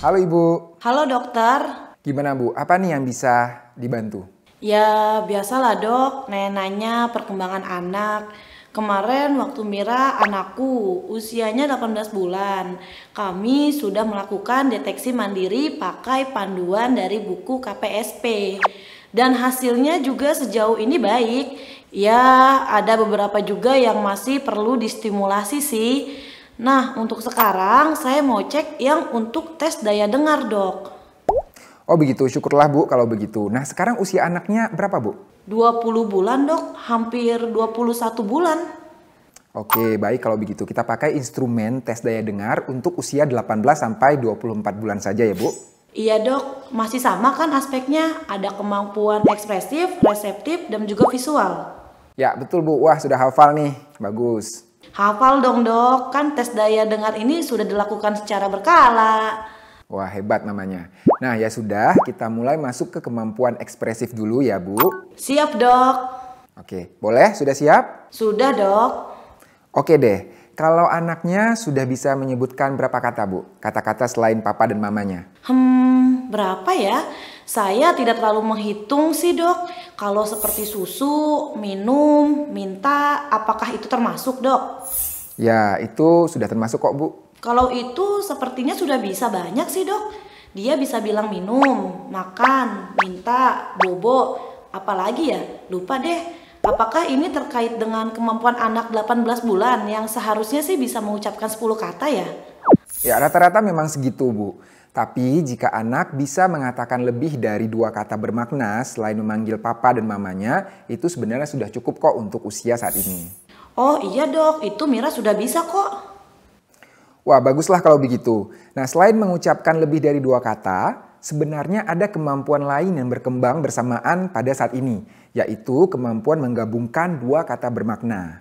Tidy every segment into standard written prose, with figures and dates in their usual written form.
Halo Ibu. Halo dokter. Gimana Bu? Apa nih yang bisa dibantu? Ya biasalah dok, nanya perkembangan anak. Kemarin waktu Mira anakku usianya 18 bulan. Kami sudah melakukan deteksi mandiri pakai panduan dari buku KPSP. Dan hasilnya juga sejauh ini baik. Ya ada beberapa juga yang masih perlu distimulasi sih. Nah untuk sekarang saya mau cek yang untuk tes daya dengar dok. Oh begitu, syukurlah Bu kalau begitu. Nah sekarang usia anaknya berapa Bu? 20 bulan dok, hampir 21 bulan. Oke, baik kalau begitu. Kita pakai instrumen tes daya dengar untuk usia 18 sampai 24 bulan saja ya Bu. Iya dok, masih sama kan aspeknya? Ada kemampuan ekspresif, reseptif, dan juga visual. Ya betul Bu, wah sudah hafal nih, bagus. Hafal dong dok, kan tes daya dengar ini sudah dilakukan secara berkala. Wah hebat namanya. Nah ya sudah, kita mulai masuk ke kemampuan ekspresif dulu ya Bu. Siap dok. Oke, boleh? Sudah siap? Sudah dok. Oke deh, kalau anaknya sudah bisa menyebutkan berapa kata Bu? Kata-kata selain papa dan mamanya. Berapa ya? Saya tidak terlalu menghitung sih dok. Kalau seperti susu, minum, minta, apakah itu termasuk dok? Ya, itu sudah termasuk kok Bu. Kalau itu sepertinya sudah bisa banyak sih dok. Dia bisa bilang minum, makan, minta, bobo, apalagi ya? Lupa deh. Apakah ini terkait dengan kemampuan anak 18 bulan yang seharusnya sih bisa mengucapkan 10 kata ya? Ya, rata-rata memang segitu Bu. Tapi jika anak bisa mengatakan lebih dari 2 kata bermakna selain memanggil papa dan mamanya, itu sebenarnya sudah cukup kok untuk usia saat ini. Oh iya dok, itu Mira sudah bisa kok. Wah, baguslah kalau begitu. Nah, selain mengucapkan lebih dari 2 kata, sebenarnya ada kemampuan lain yang berkembang bersamaan pada saat ini, yaitu kemampuan menggabungkan 2 kata bermakna.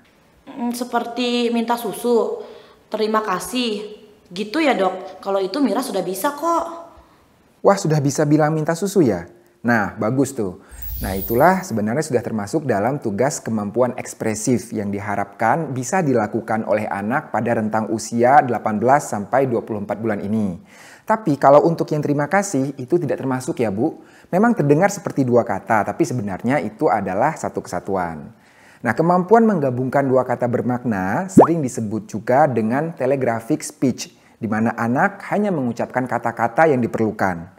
Seperti minta susu, terima kasih. Gitu ya dok, kalau itu Mira sudah bisa kok. Wah, sudah bisa bilang minta susu ya? Nah, bagus tuh. Nah, itulah sebenarnya sudah termasuk dalam tugas kemampuan ekspresif yang diharapkan bisa dilakukan oleh anak pada rentang usia 18 sampai 24 bulan ini. Tapi kalau untuk yang terima kasih itu tidak termasuk ya Bu. Memang terdengar seperti 2 kata, tapi sebenarnya itu adalah satu kesatuan. Nah, kemampuan menggabungkan 2 kata bermakna sering disebut juga dengan telegraphic speech, di mana anak hanya mengucapkan kata-kata yang diperlukan.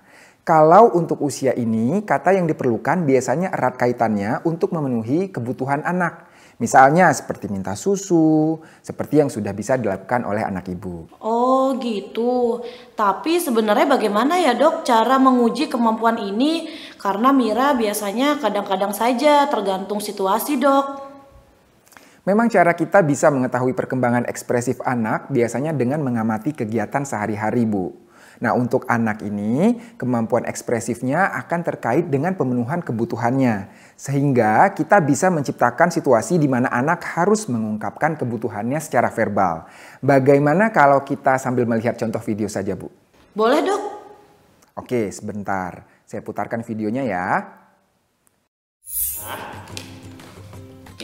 Kalau untuk usia ini, kata yang diperlukan biasanya erat kaitannya untuk memenuhi kebutuhan anak. Misalnya seperti minta susu, seperti yang sudah bisa dilakukan oleh anak ibu. Oh gitu, tapi sebenarnya bagaimana ya dok cara menguji kemampuan ini? Karena Mira biasanya kadang-kadang saja tergantung situasi dok. Memang cara kita bisa mengetahui perkembangan ekspresif anak biasanya dengan mengamati kegiatan sehari-hari Bu. Nah untuk anak ini, kemampuan ekspresifnya akan terkait dengan pemenuhan kebutuhannya. Sehingga kita bisa menciptakan situasi di mana anak harus mengungkapkan kebutuhannya secara verbal. Bagaimana kalau kita sambil melihat contoh video saja Bu? Boleh dok? Oke sebentar, saya putarkan videonya ya.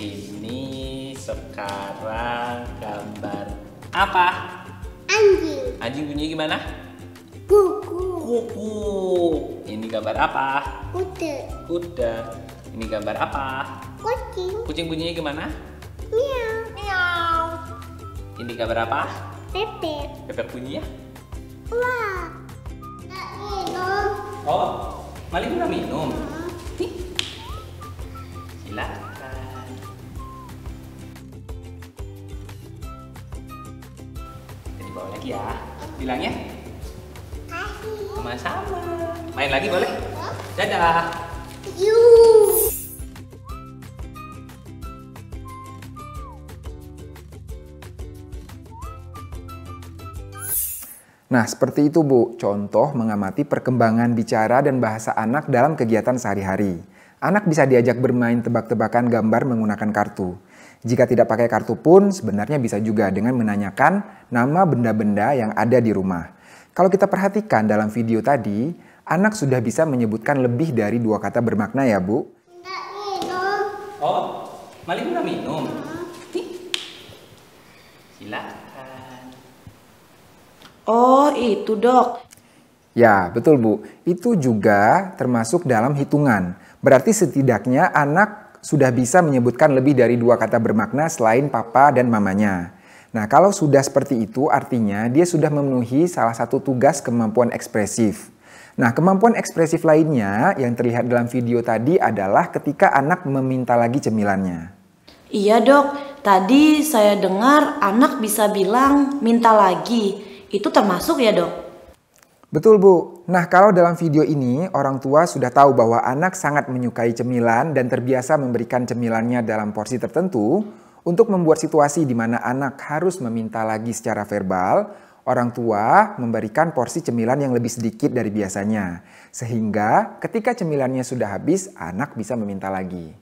Ini sekarang gambar apa? Anjing. Anjing bunyinya gimana? Kuku. Kuku. Ini gambar apa? Kuda. Kuda. Ini gambar apa? Kucing. Kucing bunyinya gimana? Miau. Miau. Ini gambar apa? Bebek. Bebek bunyinya? Wah. Nggak minum. Oh, Mali udah minum. Nih. Silakan. Jadi bawa lagi ya. Bilangnya? Kasih. Sama-sama. Main lagi boleh? Dadah. You. Nah, seperti itu Bu, contoh mengamati perkembangan bicara dan bahasa anak dalam kegiatan sehari-hari. Anak bisa diajak bermain tebak-tebakan gambar menggunakan kartu. Jika tidak pakai kartu pun, sebenarnya bisa juga dengan menanyakan nama benda-benda yang ada di rumah. Kalau kita perhatikan dalam video tadi, anak sudah bisa menyebutkan lebih dari 2 kata bermakna ya Bu. Nggak minum. Oh, Mali udah minum. Nih. Silakan. Oh itu dok. Ya, betul Bu. Itu juga termasuk dalam hitungan. Berarti setidaknya anak sudah bisa menyebutkan lebih dari 2 kata bermakna selain papa dan mamanya. Nah, kalau sudah seperti itu artinya dia sudah memenuhi salah satu tugas kemampuan ekspresif. Nah, kemampuan ekspresif lainnya yang terlihat dalam video tadi adalah ketika anak meminta lagi cemilannya. Iya dok, tadi saya dengar anak bisa bilang minta lagi. Itu termasuk ya dok? Betul Bu. Nah, kalau dalam video ini orang tua sudah tahu bahwa anak sangat menyukai cemilan dan terbiasa memberikan cemilannya dalam porsi tertentu, untuk membuat situasi di mana anak harus meminta lagi secara verbal, orang tua memberikan porsi cemilan yang lebih sedikit dari biasanya. Sehingga ketika cemilannya sudah habis, anak bisa meminta lagi.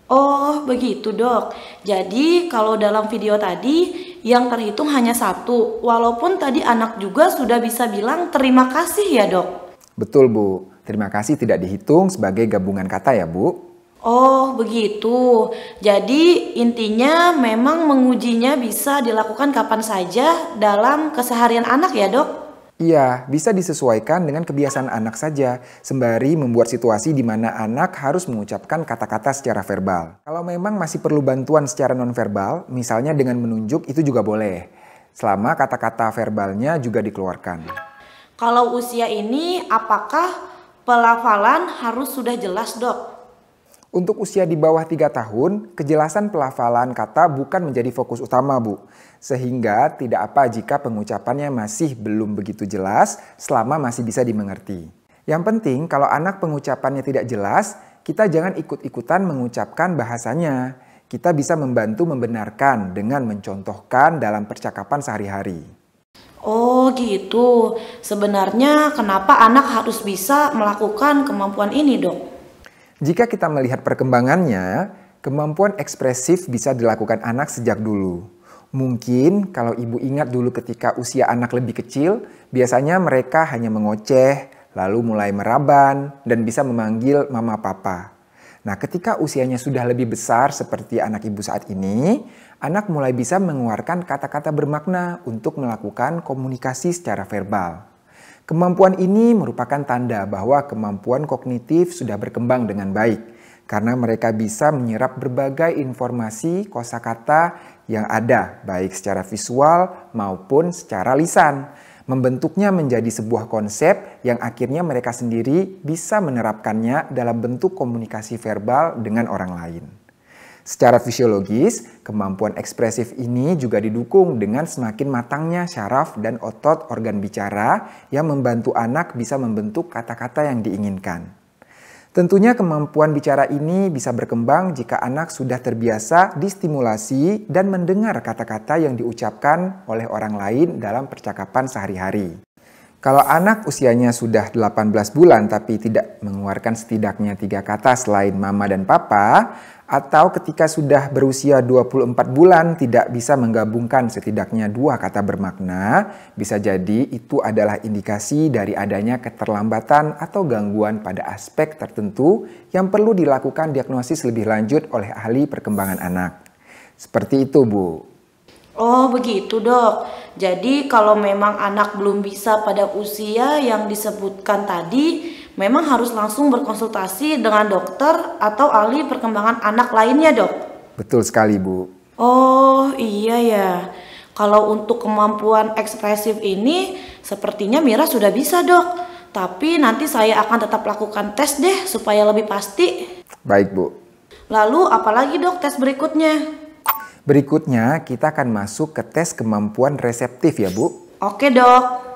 Oh begitu dok. Jadi kalau dalam video tadi yang terhitung hanya 1, walaupun tadi anak juga sudah bisa bilang terima kasih ya dok? Betul Bu. Terima kasih tidak dihitung sebagai gabungan kata ya Bu. Oh begitu. Jadi intinya memang mengujinya bisa dilakukan kapan saja dalam keseharian anak ya dok? Iya, bisa disesuaikan dengan kebiasaan anak saja, sembari membuat situasi di mana anak harus mengucapkan kata-kata secara verbal. Kalau memang masih perlu bantuan secara nonverbal, misalnya dengan menunjuk, itu juga boleh. Selama kata-kata verbalnya juga dikeluarkan. Kalau usia ini apakah pelafalan harus sudah jelas dok? Untuk usia di bawah 3 tahun, kejelasan pelafalan kata bukan menjadi fokus utama Bu. Sehingga tidak apa jika pengucapannya masih belum begitu jelas selama masih bisa dimengerti. Yang penting kalau anak pengucapannya tidak jelas, kita jangan ikut-ikutan mengucapkan bahasanya. Kita bisa membantu membenarkan dengan mencontohkan dalam percakapan sehari-hari. Oh gitu. Sebenarnya kenapa anak harus bisa melakukan kemampuan ini dok? Jika kita melihat perkembangannya, kemampuan ekspresif bisa dilakukan anak sejak dulu. Mungkin kalau ibu ingat dulu ketika usia anak lebih kecil, biasanya mereka hanya mengoceh, lalu mulai meraban, dan bisa memanggil mama papa. Nah, ketika usianya sudah lebih besar seperti anak ibu saat ini, anak mulai bisa mengeluarkan kata-kata bermakna untuk melakukan komunikasi secara verbal. Kemampuan ini merupakan tanda bahwa kemampuan kognitif sudah berkembang dengan baik karena mereka bisa menyerap berbagai informasi kosakata yang ada baik secara visual maupun secara lisan, membentuknya menjadi sebuah konsep yang akhirnya mereka sendiri bisa menerapkannya dalam bentuk komunikasi verbal dengan orang lain. Secara fisiologis, kemampuan ekspresif ini juga didukung dengan semakin matangnya syaraf dan otot organ bicara yang membantu anak bisa membentuk kata-kata yang diinginkan. Tentunya kemampuan bicara ini bisa berkembang jika anak sudah terbiasa distimulasi dan mendengar kata-kata yang diucapkan oleh orang lain dalam percakapan sehari-hari. Kalau anak usianya sudah 18 bulan tapi tidak mengeluarkan setidaknya 3 kata selain mama dan papa, atau ketika sudah berusia 24 bulan tidak bisa menggabungkan setidaknya 2 kata bermakna, bisa jadi itu adalah indikasi dari adanya keterlambatan atau gangguan pada aspek tertentu yang perlu dilakukan diagnosis lebih lanjut oleh ahli perkembangan anak. Seperti itu Bu. Oh begitu dok. Jadi kalau memang anak belum bisa pada usia yang disebutkan tadi, memang harus langsung berkonsultasi dengan dokter atau ahli perkembangan anak lainnya dok? Betul sekali Bu. Oh iya ya. Kalau untuk kemampuan ekspresif ini sepertinya Mira sudah bisa dok. Tapi nanti saya akan tetap lakukan tes deh supaya lebih pasti. Baik Bu. Lalu apalagi dok tes berikutnya? Berikutnya kita akan masuk ke tes kemampuan reseptif ya Bu. Oke dok.